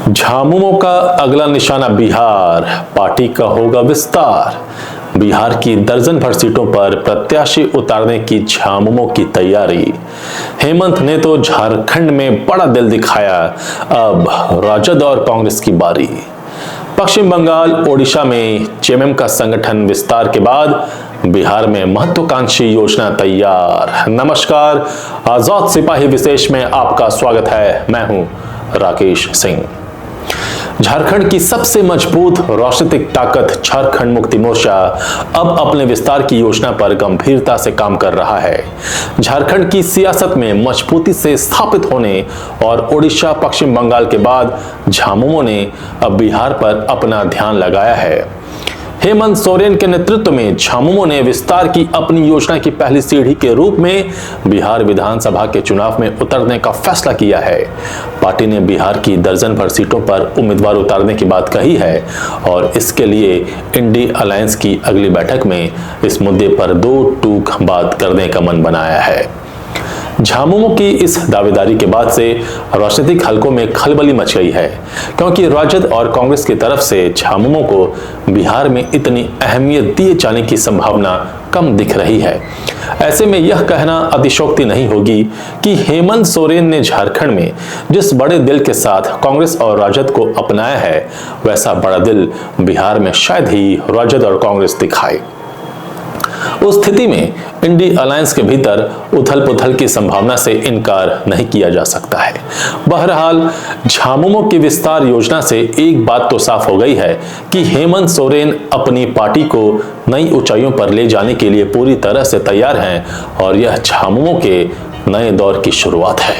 झामुमो का अगला निशाना बिहार, पार्टी का होगा विस्तार। बिहार की दर्जन भर सीटों पर प्रत्याशी उतारने की झामुमो की तैयारी। हेमंत ने तो झारखंड में बड़ा दिल दिखाया, अब राजद और कांग्रेस की बारी। पश्चिम बंगाल, ओडिशा में जेएमएम का संगठन विस्तार के बाद बिहार में महत्वाकांक्षी योजना तैयार। नमस्कार, आजाद सिपाही विशेष में आपका स्वागत है। मैं हूं राकेश सिंह। झारखंड की सबसे मजबूत राजनीतिक ताकत झारखंड मुक्ति मोर्चा अब अपने विस्तार की योजना पर गंभीरता से काम कर रहा है। झारखंड की सियासत में मजबूती से स्थापित होने और ओडिशा, पश्चिम बंगाल के बाद झामुमो ने अब बिहार पर अपना ध्यान लगाया है। हेमंत सोरेन के नेतृत्व में झामुमो ने विस्तार की अपनी योजना की पहली सीढ़ी के रूप में बिहार विधानसभा के चुनाव में उतरने का फैसला किया है। पार्टी ने बिहार की दर्जन भर सीटों पर उम्मीदवार उतारने की बात कही है और इसके लिए इंडी अलायंस की अगली बैठक में इस मुद्दे पर दो टूक बात करने का मन बनाया है। झामुमो की इस दावेदारी के बाद से राजनीतिक हलकों में खलबली मच गई है, क्योंकि राजद और कांग्रेस की तरफ से झामुमो को बिहार में इतनी अहमियत दिए जाने की संभावना कम दिख रही है। ऐसे में यह कहना अतिशयोक्ति नहीं होगी कि हेमंत सोरेन ने झारखंड में जिस बड़े दिल के साथ कांग्रेस और राजद को अपनाया है, वैसा बड़ा दिल बिहार में शायद ही राजद और कांग्रेस दिखाए। उस स्थिति में इंडी अलायंस के भीतर उथल पुथल की संभावना से इनकार नहीं किया जा सकता है। बहरहाल, झामुमो की विस्तार योजना से एक बात तो साफ हो गई है कि हेमंत सोरेन अपनी पार्टी को नई ऊंचाइयों पर ले जाने के लिए पूरी तरह से तैयार हैं और यह झामुमो के नए दौर की शुरुआत है।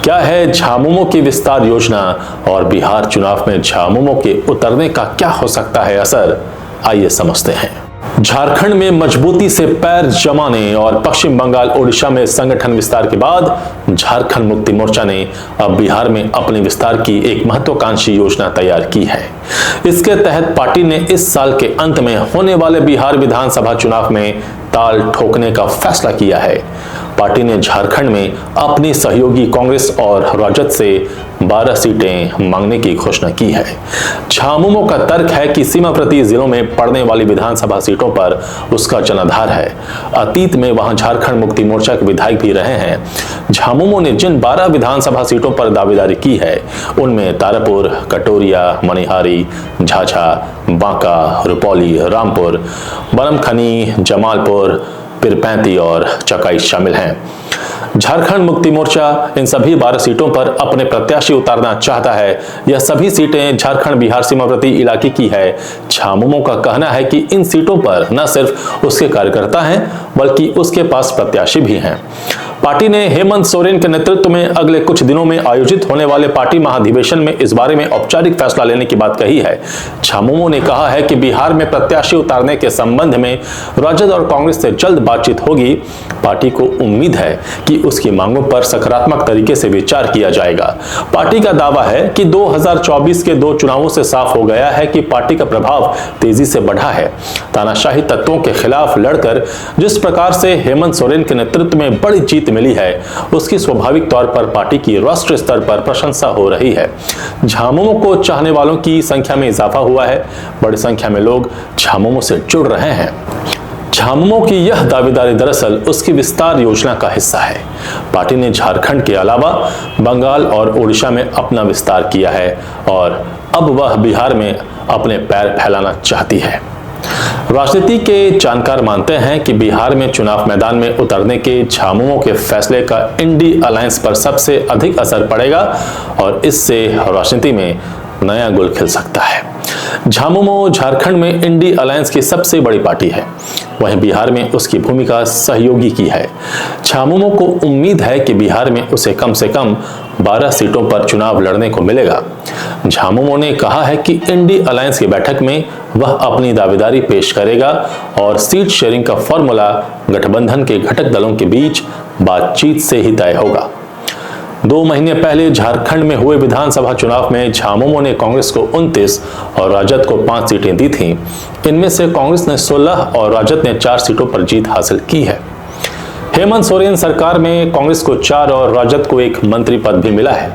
क्या है झामुमो की विस्तार योजना और बिहार चुनाव में झामुमो के उतरने का क्या हो सकता है असर, आइए समझते हैं। झारखंड में मजबूती से पैर जमाने और पश्चिम बंगाल, ओडिशा में संगठन विस्तार के बाद झारखंड मुक्ति मोर्चा ने अब बिहार में अपने विस्तार की एक महत्वाकांक्षी योजना तैयार की है। इसके तहत पार्टी ने इस साल के अंत में होने वाले बिहार विधानसभा चुनाव में ताल ठोकने का फैसला किया है। पार्टी ने झारखंड में अपनी सहयोगी कांग्रेस और राजद से 12 सीटें मांगने की घोषणा की है। झामुमो का तर्क है कि सीमावर्ती जिलों में पड़ने वाली विधानसभा सीटों पर उसका जनाधार है। अतीत में वहां झारखंड मुक्ति मोर्चा के विधायक भी रहे हैं। झामुमो ने जिन 12 विधानसभा सीटों पर दावेदारी की है, उनमें तारापुर, कटोरिया, मनिहारी, झाझा, बांका, रुपौली, रामपुर, बनमखनी, जमालपुर, पीरपैंती और चकाई शामिल हैं। झारखंड मुक्ति मोर्चा इन सभी 12 सीटों पर अपने प्रत्याशी उतारना चाहता है। यह सभी सीटें झारखंड बिहार सीमावर्ती इलाके की है। झामुमो का कहना है कि इन सीटों पर न सिर्फ उसके कार्यकर्ता हैं, बल्कि उसके पास प्रत्याशी भी हैं। पार्टी ने हेमंत सोरेन के नेतृत्व में अगले कुछ दिनों में आयोजित होने वाले पार्टी महाधिवेशन में इस बारे में औपचारिक फैसला लेने की बात कही है। झामुमो ने कहा है कि बिहार में प्रत्याशी उतारने के संबंध में राजद और कांग्रेस से जल्द बातचीत होगी। पार्टी को उम्मीद है कि उसकी मांगों पर सकारात्मक तरीके से विचार किया जाएगा। पार्टी का दावा है कि 2024 के 2 चुनावों से साफ हो गया है कि पार्टी का प्रभाव तेजी से बढ़ा है। तानाशाही तत्वों के खिलाफ लड़कर जिस प्रकार से हेमंत सोरेन के नेतृत्व में बड़ी जीत मिली है, उसकी स्वाभाविक तौर पर पार्टी की राष्ट्रीय स्तर पर प्रशंसा हो रही है। झामुमो को चाहने वालों की संख्या में इजाफा हुआ है। बड़ी संख्या में लोग झामुमो से जुड़ रहे हैं। झामुमो की यह दावेदारी दरअसल उसकी विस्तार योजना का हिस्सा है। पार्टी ने झारखंड के अलावा बंगाल और ओडिशा में अपना विस्तार किया है और अब वह बिहार में अपने पैर फैलाना चाहती है। राजनीति के जानकार मानते हैं कि बिहार में चुनाव मैदान में उतरने के झामुमो के फैसले का इंडी अलायंस पर सबसे अधिक असर पड़ेगा और इससे राजनीति में नया गुल खिल सकता है। झामुमो झारखंड में इंडी अलायंस की सबसे बड़ी पार्टी है, वहीं बिहार में उसकी भूमिका सहयोगी की है। झामुमो को उम्मीद है कि बिहार में उसे कम से कम 12 सीटों पर चुनाव लड़ने को मिलेगा। झामुमो ने कहा है कि इंडी अलायंस की बैठक में वह अपनी दावेदारी पेश करेगा और सीट शेयरिंग का फॉर्मूला गठबंधन के घटक दलों के बीच बातचीत से ही तय होगा। 2 महीने पहले झारखंड में हुए विधानसभा चुनाव में झामुमो ने कांग्रेस को 29 और राजद को 5 सीटें दी थीं। इनमें से कांग्रेस ने 16 और राजद ने 4 सीटों पर जीत हासिल की है। हेमंत सोरेन सरकार में कांग्रेस को 4 और राजद को 1 मंत्री पद भी मिला है।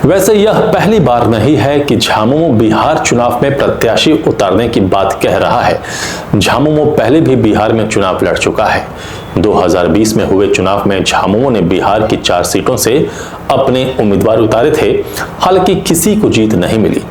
वैसे यह पहली बार नहीं है कि झामुमो बिहार चुनाव में प्रत्याशी उतारने की बात कह रहा है। झामुमो पहले भी बिहार में चुनाव लड़ चुका है। 2020 में हुए चुनाव में झामुमो ने बिहार की 4 सीटों से अपने उम्मीदवार उतारे थे, हालांकि किसी को जीत नहीं मिली।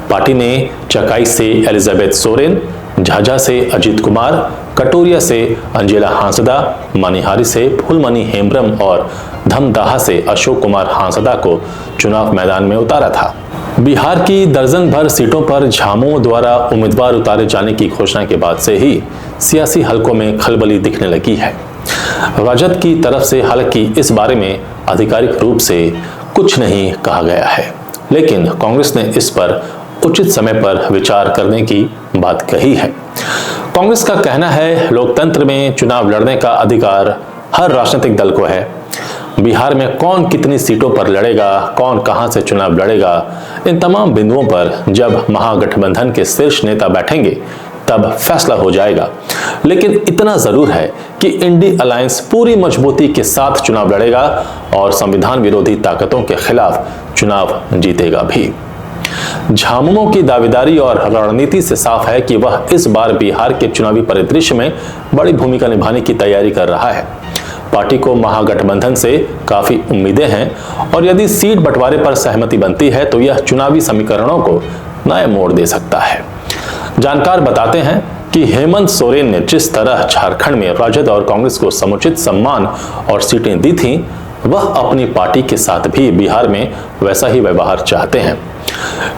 पार्टी ने चकाई से एलिजाबेथ सोरेन, झाझा से अजीत कुमार, कटोरिया से अंजेला हांसदा, मनिहारी से फूलमणि हेम्ब्रम और धमदाहा से अशोक कुमार हांसदा को चुनाव मैदान में उतारा था। बिहार की दर्जन भर सीटों पर झामुमो द्वारा उम्मीदवार उतारे जाने की घोषणा के बाद से ही सियासी हलकों में खलबली दिखने लगी है। राजद की तरफ से हालांकि इस बारे में आधिकारिक रूप से कुछ नहीं कहा गया है, लेकिन कांग्रेस ने इस पर उचित समय पर विचार करने की बात कही है। कांग्रेस का कहना है, लोकतंत्र में चुनाव लड़ने का अधिकार हर राजनीतिक दल को है। बिहार में कौन कितनी सीटों पर लड़ेगा, कौन कहां से चुनाव लड़ेगा, इन तमाम बिंदुओं पर जब महागठबंधन के शीर्ष नेता बैठेंगे तब फैसला हो जाएगा। लेकिन इतना जरूर है कि इंडी अलायंस पूरी मजबूती के साथ चुनाव लड़ेगा और संविधान विरोधी ताकतों के खिलाफ चुनाव जीतेगा भी। झामुमो की दावेदारी और रणनीति से साफ है कि वह इस बार बिहार के चुनावी परिदृश्य में बड़ी भूमिका निभाने की तैयारी कर रहा है। पार्टी को महागठबंधन से काफी उम्मीदें हैं और यदि सीट बंटवारे पर सहमति बनती है तो यह चुनावी समीकरणों को नए मोड़ दे सकता है। जानकार बताते हैं कि हेमंत सोरेन ने जिस तरह झारखंड में राजद और कांग्रेस को समुचित सम्मान और सीटें दी थीं, वह अपनी पार्टी के साथ भी बिहार में वैसा ही व्यवहार चाहते हैं।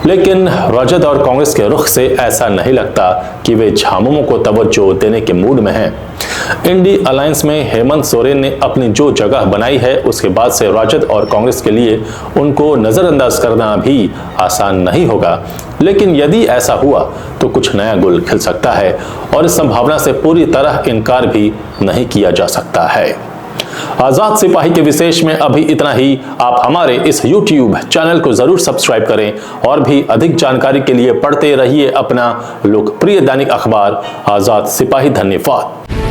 लेकिन राजद और कांग्रेस के रुख से ऐसा नहीं लगता कि वे झामुमो को तवज्जो देने के मूड में हैं। इंडी अलायंस में हेमंत सोरेन ने अपनी जो जगह बनाई है, उसके बाद से राजद और कांग्रेस के लिए उनको नजरअंदाज करना भी आसान नहीं होगा। लेकिन यदि ऐसा हुआ तो कुछ नया गुल खिल सकता है और इस संभावना से पूरी तरह इनकार भी नहीं किया जा सकता है। आजाद सिपाही के विशेष में अभी इतना ही। आप हमारे इस YouTube चैनल को जरूर सब्सक्राइब करें और भी अधिक जानकारी के लिए पढ़ते रहिए अपना लोकप्रिय दैनिक अखबार आजाद सिपाही। धन्यवाद।